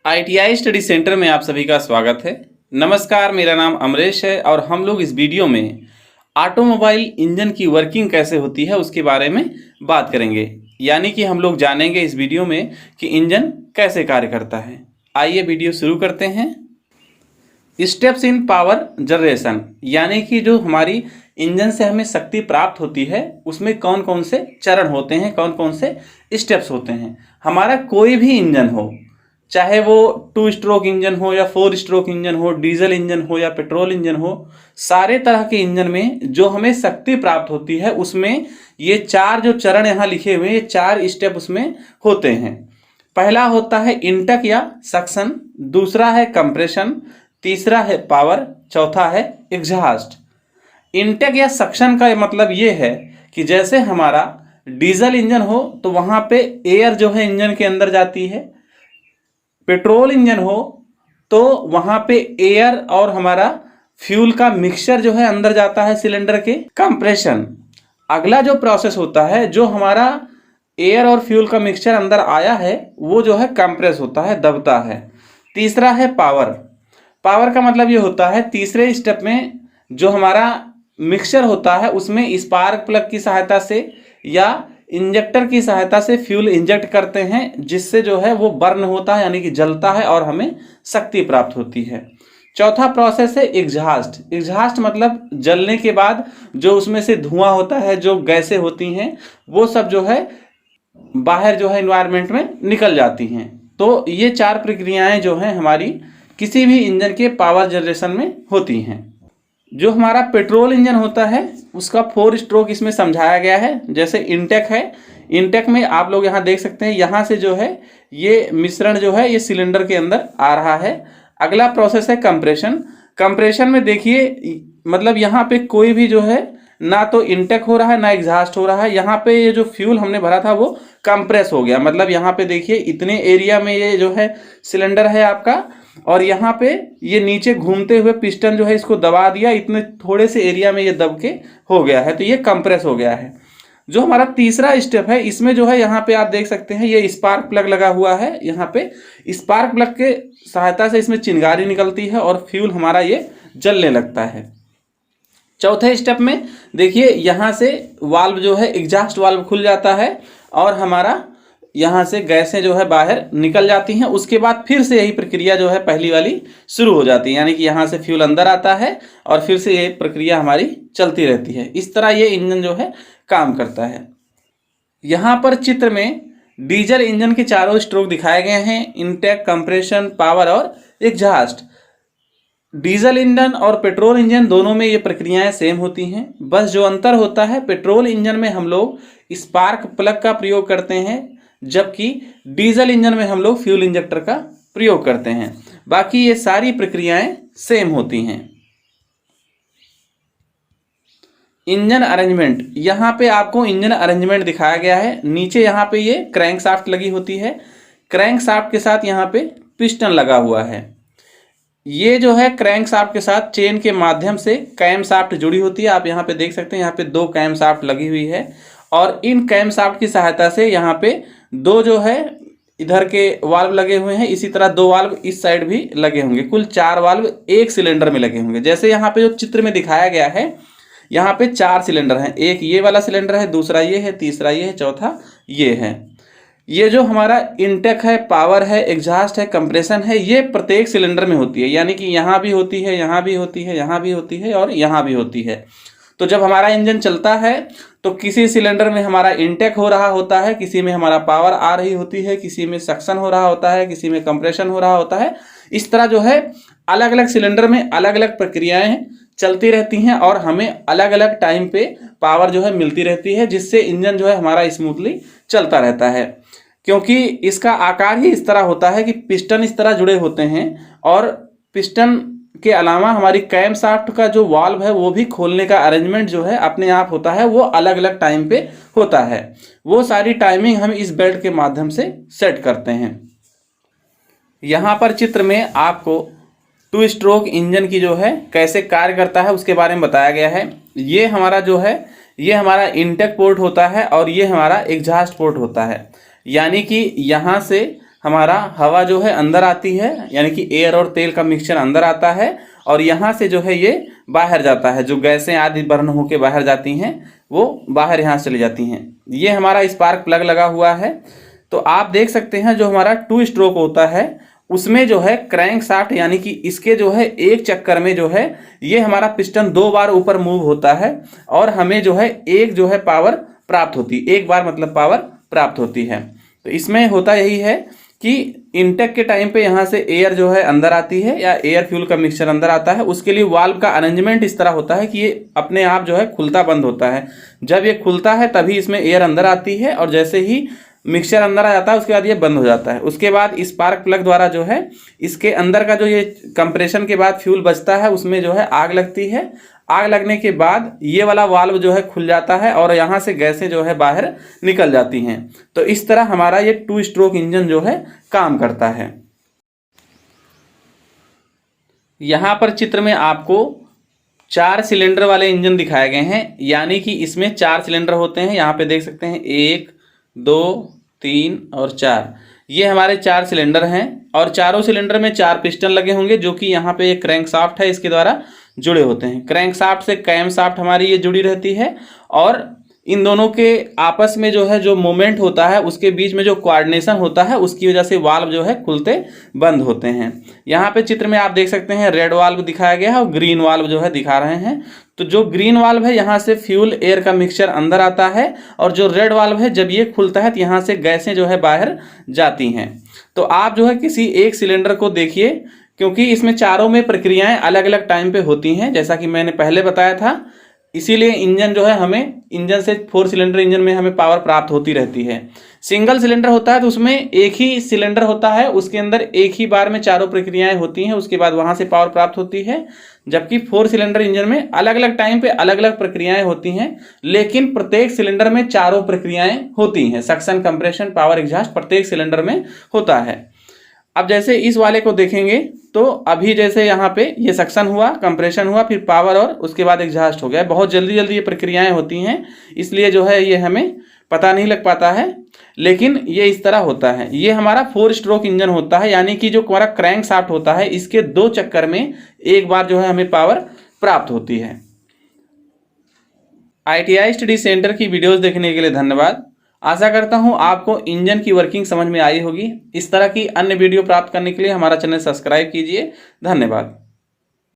ITI study centre में आप सभी का स्वागत है। नमस्कार, मेरा नाम अमरेश है और हम लोग इस वीडियो में ऑटोमोबाइल इंजन की वर्किंग कैसे होती है उसके बारे में बात करेंगे। यानी कि हम लोग जानेंगे इस वीडियो में कि इंजन कैसे कार्य करता है। आइए वीडियो शुरू करते हैं। स्टेप्स इन पावर जनरेशन, यानी कि जो हमारी इंजन से हमें शक्ति प्राप्त होती है उसमें कौन कौन से चरण होते हैं, कौन कौन से स्टेप्स होते हैं। हमारा कोई भी इंजन हो, चाहे वो 2 स्ट्रोक इंजन हो या 4 स्ट्रोक इंजन हो, डीजल इंजन हो या पेट्रोल इंजन हो, सारे तरह के इंजन में जो हमें शक्ति प्राप्त होती है उसमें ये 4 जो चरण यहाँ लिखे हुए हैं, ये 4 स्टेप उसमें होते हैं। पहला होता है इंटक या सक्शन, दूसरा है कंप्रेशन, तीसरा है पावर, चौथा है एग्जॉस्ट। इंटेक या सक्शन का मतलब ये है कि जैसे हमारा डीजल इंजन हो तो वहां पे एयर जो है इंजन के अंदर जाती है, पेट्रोल इंजन हो तो वहां पे एयर और हमारा फ्यूल का मिक्सचर जो है अंदर जाता है सिलेंडर के। कंप्रेशन अगला जो प्रोसेस होता है, जो हमारा एयर और फ्यूल का मिक्सचर अंदर आया है वो जो है कंप्रेस होता है, दबता है। तीसरा है पावर। पावर का मतलब ये होता है तीसरे स्टेप में जो हमारा मिक्सचर होता है उसमें स्पार्क प्लग की सहायता से या इंजेक्टर की सहायता से फ्यूल इंजेक्ट करते हैं, जिससे जो है वो बर्न होता है यानी कि जलता है और हमें शक्ति प्राप्त होती है। चौथा प्रोसेस है एग्जॉस्ट। एग्जॉस्ट मतलब जलने के बाद जो उसमें से धुआं होता है, जो गैसें होती हैं वो सब जो है बाहर जो है एनवायरनमेंट में निकल जाती हैं। तो ये 4 प्रक्रियाएं जो हैं हमारी किसी भी इंजन के पावर जनरेशन में होती हैं। जो हमारा पेट्रोल इंजन होता है उसका 4 स्ट्रोक इसमें समझाया गया है। जैसे इंटेक है, इंटेक में आप लोग यहाँ देख सकते हैं, यहाँ से जो है ये मिश्रण जो है ये सिलेंडर के अंदर आ रहा है। अगला प्रोसेस है कंप्रेशन। कंप्रेशन में देखिए मतलब यहाँ पे कोई भी जो है ना तो इंटेक हो रहा है ना एग्जॉस्ट हो रहा है। यहाँ पे ये जो फ्यूल हमने भरा था वो कंप्रेस हो गया, मतलब यहाँ पे देखिए इतने एरिया में ये जो है सिलेंडर है आपका, और यहाँ पे ये नीचे घूमते हुए पिस्टन जो है इसको दबा दिया, इतने थोड़े से एरिया में ये दब के हो गया है, तो ये कंप्रेस हो गया है। जो हमारा तीसरा स्टेप है इसमें जो है यहाँ पे आप देख सकते हैं ये स्पार्क प्लग लगा हुआ है। यहाँ पे स्पार्क प्लग के सहायता से इसमें चिंगारी निकलती है और फ्यूल हमारा ये जलने लगता है। चौथे स्टेप में देखिए यहाँ से वाल्व जो है एग्जॉस्ट वाल्व खुल जाता है और हमारा यहाँ से गैसें जो है बाहर निकल जाती हैं। उसके बाद फिर से यही प्रक्रिया जो है पहली वाली शुरू हो जाती है, यानी कि यहाँ से फ्यूल अंदर आता है और फिर से ये प्रक्रिया हमारी चलती रहती है। इस तरह ये इंजन जो है काम करता है। यहाँ पर चित्र में डीजल इंजन के 4 स्ट्रोक दिखाए गए हैं, इंटेक, कंप्रेशन, पावर और एग्जॉस्ट। डीजल इंजन और पेट्रोल इंजन दोनों में ये प्रक्रियाएं सेम होती हैं, बस जो अंतर होता है पेट्रोल इंजन में हम लोग स्पार्क प्लग का प्रयोग करते हैं, जबकि डीजल इंजन में हम लोग फ्यूल इंजेक्टर का प्रयोग करते हैं। बाकी ये सारी प्रक्रियाएं सेम होती हैं। इंजन अरेंजमेंट, यहाँ पे आपको इंजन अरेंजमेंट दिखाया गया है। नीचे यहाँ पे ये क्रैंक शाफ्ट लगी होती है, क्रैंक शाफ्ट के साथ यहाँ पे पिस्टन लगा हुआ है। ये जो है क्रैंक शाफ्ट के साथ चेन के माध्यम से कैम शाफ्ट जुड़ी होती है। आप यहाँ पे देख सकते हैं यहाँ पे 2 कैम शाफ्ट लगी हुई है और इन कैम शाफ्ट की सहायता से यहाँ पे 2 जो है इधर के वाल्व लगे हुए हैं, इसी तरह 2 वाल्व इस साइड भी लगे होंगे। कुल 4 वाल्व एक सिलेंडर में लगे होंगे। जैसे यहाँ पे जो चित्र में दिखाया गया है यहाँ पे 4 सिलेंडर हैं, एक ये वाला सिलेंडर है, दूसरा ये है, तीसरा ये है, चौथा ये है। ये जो हमारा इंटेक है, पावर है, एग्जॉस्ट है, कंप्रेशन है, ये प्रत्येक सिलेंडर में होती है, यानी कि यहाँ भी होती है, यहाँ भी होती है, यहाँ भी होती है और यहाँ भी होती है। तो जब हमारा इंजन चलता है तो किसी सिलेंडर में हमारा इंटेक हो रहा होता है, किसी में हमारा पावर आ रही होती है, किसी में सक्शन हो रहा होता है, किसी में कंप्रेशन हो रहा होता है। इस तरह जो है अलग अलग सिलेंडर में अलग अलग प्रक्रियाएं चलती रहती हैं और हमें अलग अलग टाइम पे पावर जो है मिलती रहती है, जिससे इंजन जो है हमारा स्मूथली चलता रहता है। क्योंकि इसका आकार ही इस तरह होता है कि पिस्टन इस तरह जुड़े होते हैं और पिस्टन के अलावा हमारी कैम शाफ्ट का जो वाल्व है वो भी खोलने का अरेंजमेंट जो है अपने आप होता है, वो अलग अलग टाइम पे होता है। वो सारी टाइमिंग हम इस बेल्ट के माध्यम से सेट करते हैं। यहाँ पर चित्र में आपको 2 स्ट्रोक इंजन की जो है कैसे कार्य करता है उसके बारे में बताया गया है। ये हमारा जो है ये हमारा इंटेक पोर्ट होता है और ये हमारा एग्जॉस्ट पोर्ट होता है, यानी कि यहाँ से हमारा हवा जो है अंदर आती है, यानी कि एयर और तेल का मिक्सचर अंदर आता है और यहाँ से जो है ये बाहर जाता है। जो गैसें आदि बर्न होकर बाहर जाती हैं वो बाहर यहाँ से चली जाती हैं। ये हमारा स्पार्क प्लग लगा हुआ है। तो आप देख सकते हैं जो हमारा 2 स्ट्रोक होता है उसमें जो है क्रैंक शाफ्ट, यानी कि इसके जो है एक चक्कर में जो है ये हमारा पिस्टन 2 बार ऊपर मूव होता है और हमें जो है एक जो है पावर प्राप्त होती है। एक बार मतलब पावर प्राप्त होती है। तो इसमें होता यही है कि इनटेक के टाइम पे यहाँ से एयर जो है अंदर आती है या एयर फ्यूल का मिक्सचर अंदर आता है। उसके लिए वाल्व का अरेंजमेंट इस तरह होता है कि ये अपने आप जो है खुलता बंद होता है। जब ये खुलता है तभी इसमें एयर अंदर आती है और जैसे ही मिक्सचर अंदर आ जाता है उसके बाद ये बंद हो जाता है। उसके बाद स्पार्क प्लग द्वारा जो है इसके अंदर का जो ये कंप्रेशन के बाद फ्यूल बचता है उसमें जो है आग लगती है। आग लगने के बाद ये वाला वाल्व जो है खुल जाता है और यहाँ से गैसें जो है बाहर निकल जाती हैं। तो इस तरह हमारा ये 2 स्ट्रोक इंजन जो है काम करता है। यहाँ पर चित्र में आपको 4 सिलेंडर वाले इंजन दिखाए गए हैं, यानी कि इसमें 4 सिलेंडर होते हैं। यहाँ पे देख सकते हैं 1, 2, 3 और 4। ये हमारे 4 सिलेंडर हैं और चारों सिलेंडर में 4 पिस्टन लगे होंगे जो कि यहाँ पे एक क्रैंक शाफ्ट है इसके द्वारा जुड़े होते हैं। क्रैंक शाफ्ट से कैम शाफ्ट हमारी ये जुड़ी रहती है और इन दोनों के आपस में जो है जो मोमेंट होता है उसके बीच में जो कोऑर्डिनेशन होता है उसकी वजह से वाल्व जो है खुलते बंद होते हैं। यहाँ पे चित्र में आप देख सकते हैं रेड वाल्व दिखाया गया है और ग्रीन वाल्व जो है दिखा रहे हैं। तो जो ग्रीन वाल्व है यहाँ से फ्यूल एयर का मिक्सचर अंदर आता है और जो रेड वाल्व है जब ये खुलता है तो यहाँ से गैसें जो है बाहर जाती हैं। तो आप जो है किसी एक सिलेंडर को देखिए, क्योंकि इसमें चारों में प्रक्रियाएं अलग अलग टाइम पे होती हैं जैसा कि मैंने पहले बताया था। इसीलिए इंजन जो है हमें इंजन से 4 सिलेंडर इंजन में हमें पावर प्राप्त होती रहती है। सिंगल सिलेंडर होता है तो उसमें एक ही सिलेंडर होता है, उसके अंदर एक ही बार में चारों प्रक्रियाएं होती हैं, उसके बाद वहां से पावर प्राप्त होती है। जबकि 4 सिलेंडर इंजन में अलग अलग टाइम पे अलग अलग प्रक्रियाएं होती हैं, लेकिन प्रत्येक सिलेंडर में चारों प्रक्रियाएं होती हैं। सक्शन, कंप्रेशन, पावर, एग्जॉस्ट प्रत्येक सिलेंडर में होता है। अब जैसे इस वाले को देखेंगे तो अभी जैसे यहाँ पे ये सक्शन हुआ, कंप्रेशन हुआ, फिर पावर और उसके बाद एग्जॉस्ट हो गया। बहुत जल्दी जल्दी ये प्रक्रियाएं होती हैं, इसलिए जो है ये हमें पता नहीं लग पाता है, लेकिन ये इस तरह होता है। ये हमारा 4 स्ट्रोक इंजन होता है, यानी कि जो हमारा क्रैंक शाफ्ट होता है इसके 2 चक्कर में एक बार जो है हमें पावर प्राप्त होती है। ITI स्टडी सेंटर की वीडियोस देखने के लिए धन्यवाद। आशा करता हूं आपको इंजन की वर्किंग समझ में आई होगी। इस तरह की अन्य वीडियो प्राप्त करने के लिए हमारा चैनल सब्सक्राइब कीजिए। धन्यवाद।